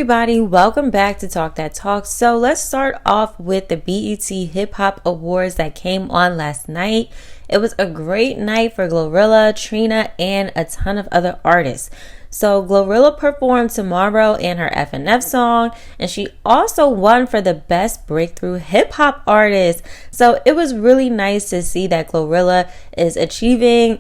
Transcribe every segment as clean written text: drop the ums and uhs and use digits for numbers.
everybody, welcome back to Talk That Talk. So let's start off with the BET Hip Hop Awards that came on last night. It was a great night for Glorilla, Trina, and a ton of other artists. So Glorilla performed Tomorrow and her FNF song, and she also won for the Best Breakthrough Hip Hop Artist. So it was really nice to see that Glorilla is achieving,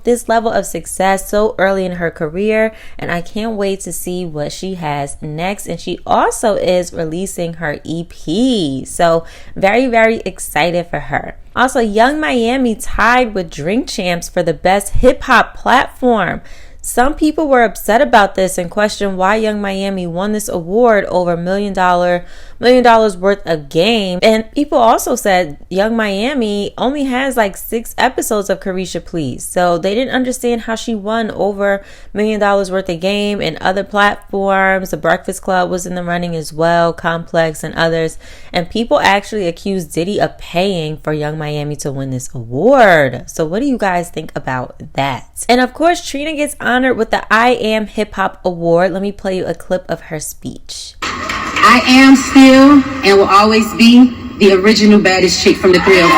this level of success so early in her career, and I can't wait to see what she has next. And she also is releasing her EP, so very, very excited for her. Also, Young Miami tied with Drink Champs for the Best Hip Hop Platform. Some people were upset about this and questioned why Young Miami won this award over $1 million worth of game. And people also said Young Miami only has like 6 episodes of Carisha Please. So they didn't understand how she won over $1 million worth of game and other platforms. The Breakfast Club was in the running as well, Complex and others. And people actually accused Diddy of paying for Young Miami to win this award. So what do you guys think about that? And of course, Trina gets honored with the I Am Hip Hop Award. Let me play you a clip of her speech. I am still and will always be the original baddest chick from the 305.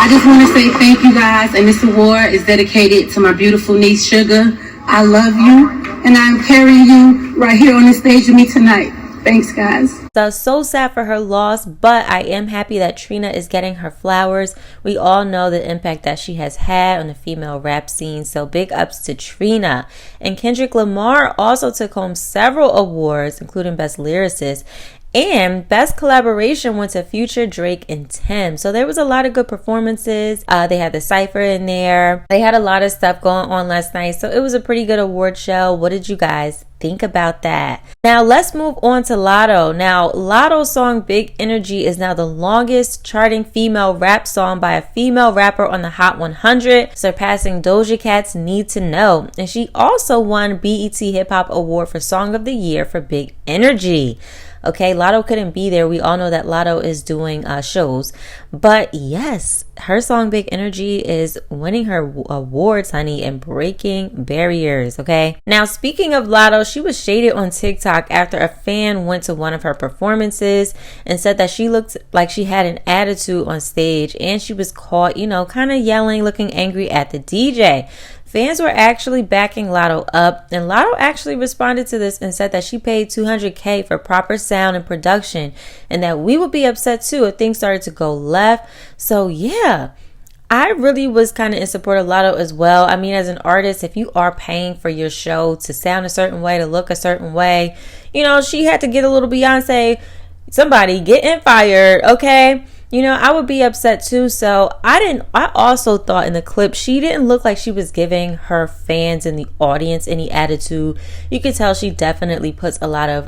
I just want to say thank you guys, and this award is dedicated to my beautiful niece Sugar. I love you, and I'm carrying you right here on the stage with me tonight. Thanks, guys. So sad for her loss, but I am happy that Trina is getting her flowers. We all know the impact that she has had on the female rap scene, so big ups to Trina. And Kendrick Lamar also took home several awards, including Best Lyricist. And Best Collaboration went to Future, Drake, and Tim. So there was a lot of good performances. They had the Cypher in there. They had a lot of stuff going on last night. So it was a pretty good award show. What did you guys think about that? Now let's move on to Latto. Now Latto's song Big Energy is now the longest charting female rap song by a female rapper on the Hot 100, surpassing Doja Cat's Need to Know. And she also won BET Hip Hop Award for Song of the Year for Big Energy. Okay, Latto couldn't be there. We all know that Latto is doing shows. But yes, her song Big Energy is winning her awards, honey, and breaking barriers, okay? Now, speaking of Latto, she was shaded on TikTok after a fan went to one of her performances and said that she looked like she had an attitude on stage, and she was caught, kind of yelling, looking angry at the DJ. Fans were actually backing Latto up, and Latto actually responded to this and said that she paid $200K for proper sound and production, and that we would be upset too if things started to go left. So yeah, I really was kind of in support of Latto as well. I mean, as an artist, if you are paying for your show to sound a certain way, to look a certain way, she had to get a little Beyonce, somebody getting fired, okay? I would be upset too. So I also thought in the clip, she didn't look like she was giving her fans in the audience any attitude. You could tell she definitely puts a lot of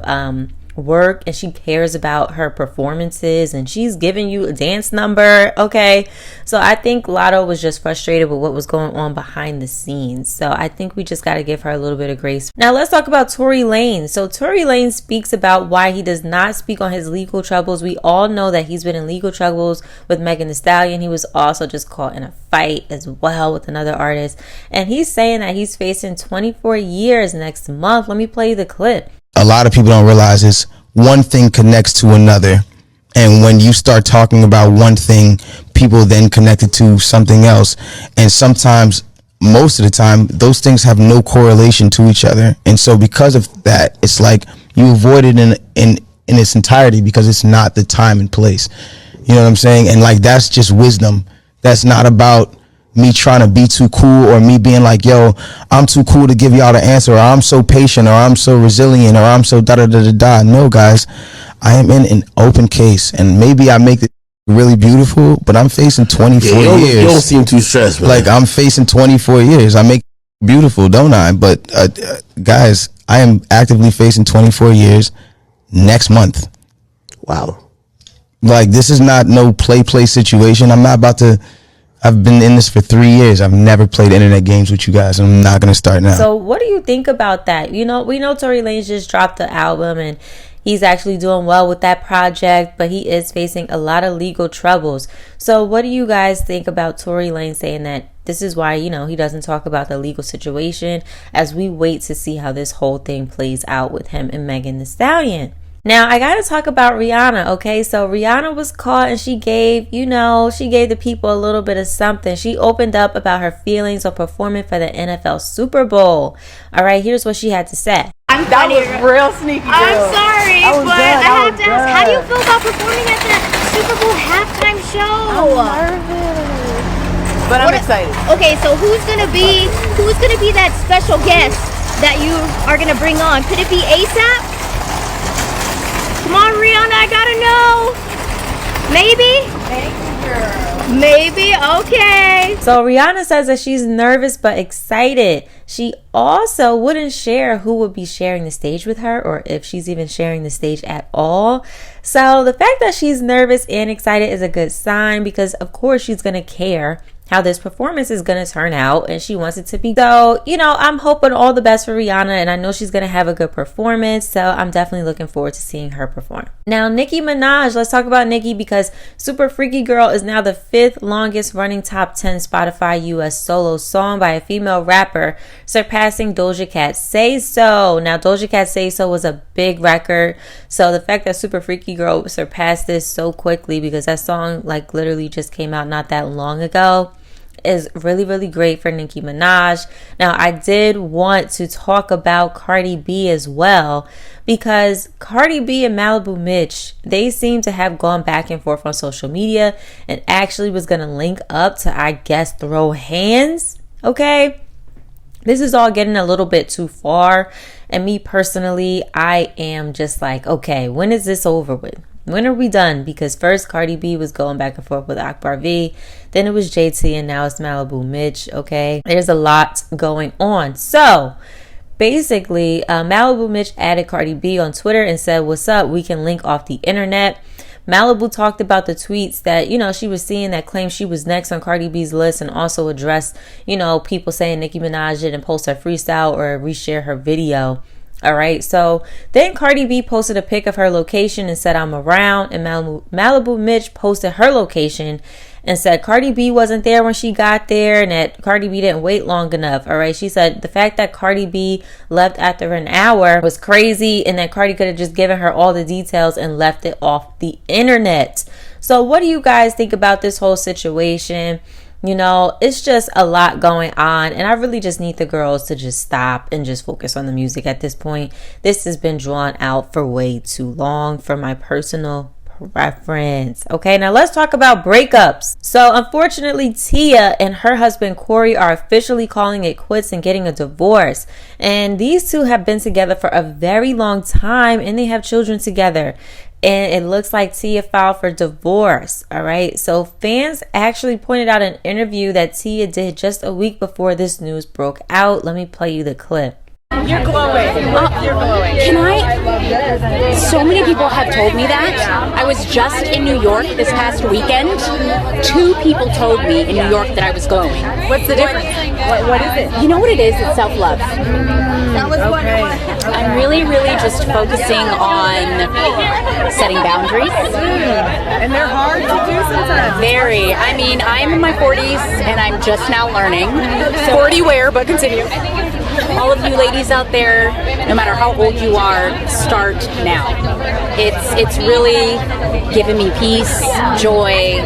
work and she cares about her performances, and she's giving you a dance number, okay? So I think Latto was just frustrated with what was going on behind the scenes. So I think we just got to give her a little bit of grace. Now let's talk about Tory Lanez. So Tory Lanez speaks about why he does not speak on his legal troubles. We all know that he's been in legal troubles with Megan Thee Stallion. He was also just caught in a fight as well with another artist, and he's saying that he's facing 24 years next month. Let me play you the clip. A lot of people don't realize is one thing connects to another, and when you start talking about one thing, people then connect it to something else, and sometimes, most of the time, those things have no correlation to each other. And so because of that, it's like you avoid it in its entirety because it's not the time and place. You know what I'm saying? And like, that's just wisdom. That's not about me trying to be too cool, or me being like, yo, I'm too cool to give y'all the answer, or I'm so patient, or I'm so resilient, or I'm so da-da-da-da-da. No, guys, I am in an open case, and maybe I make it really beautiful, but I'm facing 24 years. You don't seem too stressed, man. Like, I'm facing 24 years. I make it beautiful, don't I? But guys, I am actively facing 24 years next month. Wow. Like, this is not no play situation. I'm not about to. I've been in this for 3 years. I've never played internet games with you guys. I'm not going to start now. So what do you think about that? We know Tory Lanez just dropped the album, and he's actually doing well with that project, but he is facing a lot of legal troubles. So what do you guys think about Tory Lanez saying that this is why, you know, he doesn't talk about the legal situation as we wait to see how this whole thing plays out with him and Megan Thee Stallion. Now, I gotta talk about Rihanna, okay? So Rihanna was caught and she gave the people a little bit of something. She opened up about her feelings on performing for the NFL Super Bowl. All right, here's what she had to say. That was real sneaky, girl. I'm sorry, but I have to ask, how do you feel about performing at the Super Bowl halftime show? I'm nervous, but I'm excited. Okay, so who's gonna be that special guest that you are gonna bring on? Could it be ASAP? Come on, Rihanna, I gotta know. Maybe? Maybe, okay. So Rihanna says that she's nervous but excited. She also wouldn't share who would be sharing the stage with her or if she's even sharing the stage at all. So the fact that she's nervous and excited is a good sign because of course she's going to care how this performance is going to turn out and she wants it to be. So, you know, I'm hoping all the best for Rihanna and I know she's going to have a good performance. So I'm definitely looking forward to seeing her perform. Now, Nicki Minaj, let's talk about Nicki because Super Freaky Girl is now the 5th longest running top 10 Spotify US solo song by a female rapper, surpassing Doja Cat's Say So. Now, Doja Cat's Say So was a big record. So the fact that Super Freaky Girl surpassed this so quickly because that song like literally just came out not that long ago is really, really great for Nicki Minaj. Now, I did want to talk about Cardi B as well because Cardi B and Maliibu Miitch, they seem to have gone back and forth on social media and actually was going to link up to, I guess, throw hands. Okay. This is all getting a little bit too far. And me personally, I am just like, okay, when is this over with? When are we done? Because first Cardi B was going back and forth with Akbar V. Then it was JT and now it's Maliibu Miitch. Okay. There's a lot going on. So basically, Maliibu Miitch added Cardi B on Twitter and said, what's up? We can link off the internet. Maliibu talked about the tweets that, you know, she was seeing that claimed she was next on Cardi B's list and also addressed, you know, people saying Nicki Minaj didn't post her freestyle or reshare her video. All right. So then Cardi B posted a pic of her location and said, I'm around. And Maliibu Miitch posted her location and said Cardi B wasn't there when she got there and that Cardi B didn't wait long enough. All right. She said the fact that Cardi B left after an hour was crazy and that Cardi could have just given her all the details and left it off the internet. So what do you guys think about this whole situation? You know, it's just a lot going on and I really just need the girls to just stop and just focus on the music at this point. This has been drawn out for way too long for my personal preference. Okay, now let's talk about breakups. So unfortunately, Tia and her husband Corey are officially calling it quits and getting a divorce. And these two have been together for a very long time and they have children together. And it looks like Tia filed for divorce. All right. So fans actually pointed out an interview that Tia did just a week before this news broke out. Let me play you the clip. You're glowing. You're glowing. Can I? So many people have told me that. I was just in New York this past weekend. 2 people told me in New York that I was glowing. What's the difference? What is it? You know what it is? It's self-love. Okay. I'm really, really just focusing on setting boundaries. And they're hard to do sometimes. Very. I mean, I'm in my 40s and I'm just now learning. 40 where, but continue. All of you ladies out there, no matter how old you are, start now. It's really giving me peace, joy.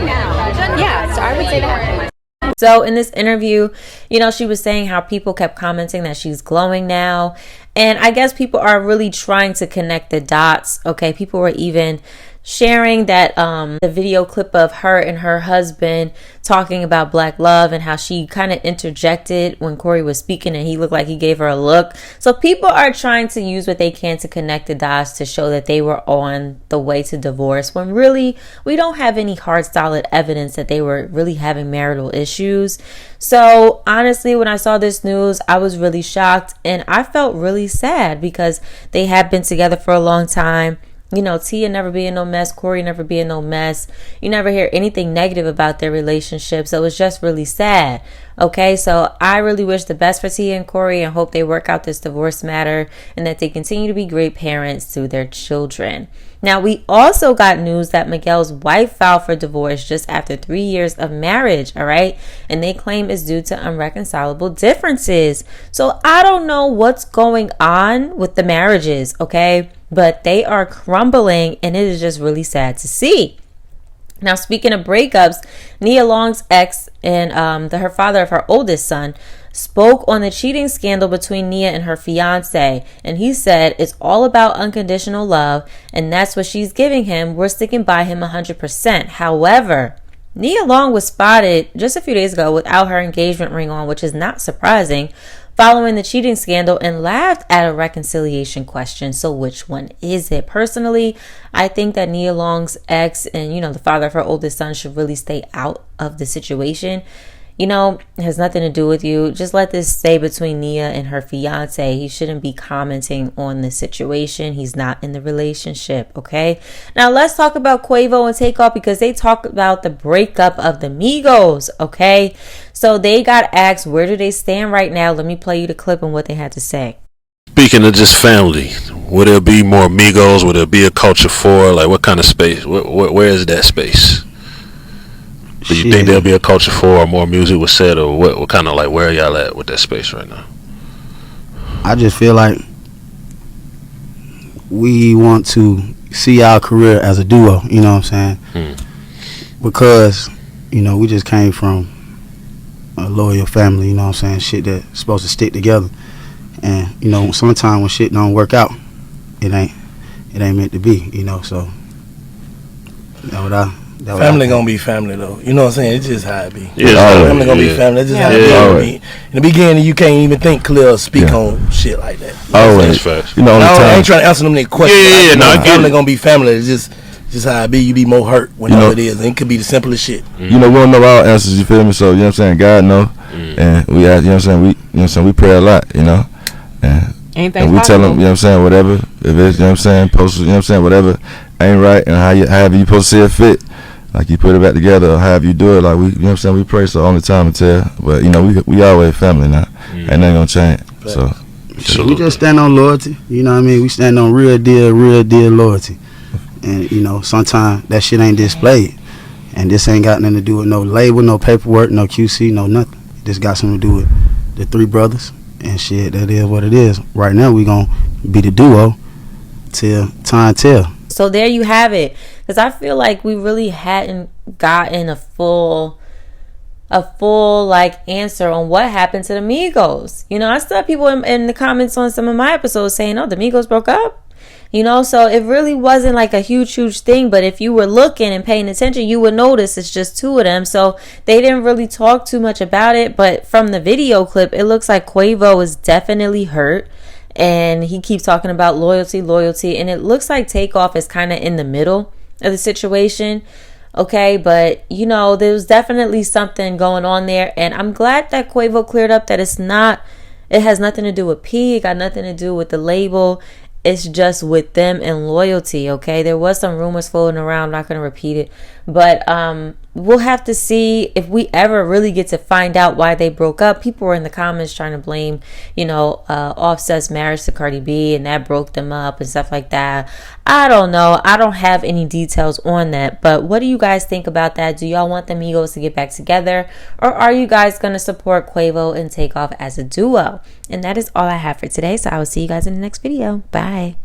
Yeah, so I would say that. So in this interview, you know, she was saying how people kept commenting that she's glowing now. And I guess people are really trying to connect the dots. Okay, people were even sharing that the video clip of her and her husband talking about black love and how she kind of interjected when Corey was speaking and he looked like he gave her a look. So people are trying to use what they can to connect the dots to show that they were on the way to divorce when really we don't have any hard solid evidence that they were really having marital issues. So honestly, when I saw this news, I was really shocked and I felt really sad because they had been together for a long time. You know, Tia never be in no mess, Corey never be in no mess. You never hear anything negative about their relationship, so it's just really sad. Okay, so I really wish the best for Tia and Corey and hope they work out this divorce matter and that they continue to be great parents to their children. Now, we also got news that Miguel's wife filed for divorce just after 3 years of marriage, all right? And they claim it's due to unreconcilable differences. So I don't know what's going on with the marriages, okay? But they are crumbling, and it is just really sad to see. Now, speaking of breakups, Nia Long's ex and her father of her oldest son spoke on the cheating scandal between Nia and her fiance, and he said it's all about unconditional love, and that's what she's giving him. We're sticking by him 100%. However, Nia Long was spotted just a few days ago without her engagement ring on, which is not surprising, following the cheating scandal, and laughed at a reconciliation question. So which one is it? Personally, I think that Nia Long's ex and, the father of her oldest son should really stay out of the situation. It has nothing to do with you. Just let this stay between Nia and her fiance. He shouldn't be commenting on the situation. He's not in the relationship, okay? Now, let's talk about Quavo and Takeoff because they talk about the breakup of the Migos, okay? So they got asked, where do they stand right now? Let me play you the clip and what they had to say. Speaking of just family, would there be more Migos? Would there be a culture for? Like, what kind of space? Where is that space? Do you think there'll be a culture for or more music was said, or what kind of, like, where are y'all at with that space right now? I just feel like we want to see our career as a duo, you know what I'm saying? Because, we just came from a loyal family, you know what I'm saying? Shit that's supposed to stick together. And, sometimes when shit don't work out, it ain't meant to be, so that's what I... Family gonna be family though. You know what I'm saying? It's just how it be. Family gonna be family. That's just how it be. In the beginning, you can't even think clear or speak on shit like that. Always. I ain't trying to answer them any questions. Family gonna be family. It's just how it be. You be more hurt when it is. And it could be the simplest shit. We don't know all answers. You feel me? So what I'm saying? God know, and we ask. We pray a lot. And we tell them. Whatever. If it's post. Whatever ain't right, and however you supposed to see it fit. Like you put it back together, or however you do it, like we pray. So only time to tell, but we always family now. Ain't nothing gonna change. So we just stand on loyalty. You know what I mean? We stand on real deal loyalty. And sometimes that shit ain't displayed, and this ain't got nothing to do with no label, no paperwork, no QC, no nothing. This got something to do with the three brothers and shit. That is what it is. Right now we gonna be the duo till time tell. So there you have it. Because I feel like we really hadn't gotten a full like answer on what happened to the Migos. I still have people in the comments on some of my episodes saying, oh, the Migos broke up. So it really wasn't like a huge thing. But if you were looking and paying attention, you would notice it's just two of them. So they didn't really talk too much about it. But from the video clip, it looks like Quavo is definitely hurt. And he keeps talking about loyalty. And it looks like Takeoff is kind of in the middle of the situation. Okay, but there was definitely something going on there. And I'm glad that Quavo cleared up that it has nothing to do with P. It got nothing to do with the label. It's just with them and loyalty, okay? There was some rumors floating around. I'm not going to repeat it. But we'll have to see if we ever really get to find out why they broke up. People were in the comments trying to blame, Offset's marriage to Cardi B, and that broke them up and stuff like that. I don't know. I don't have any details on that. But what do you guys think about that? Do y'all want the Migos to get back together? Or are you guys going to support Quavo and Takeoff as a duo? And that is all I have for today. So I will see you guys in the next video. Bye.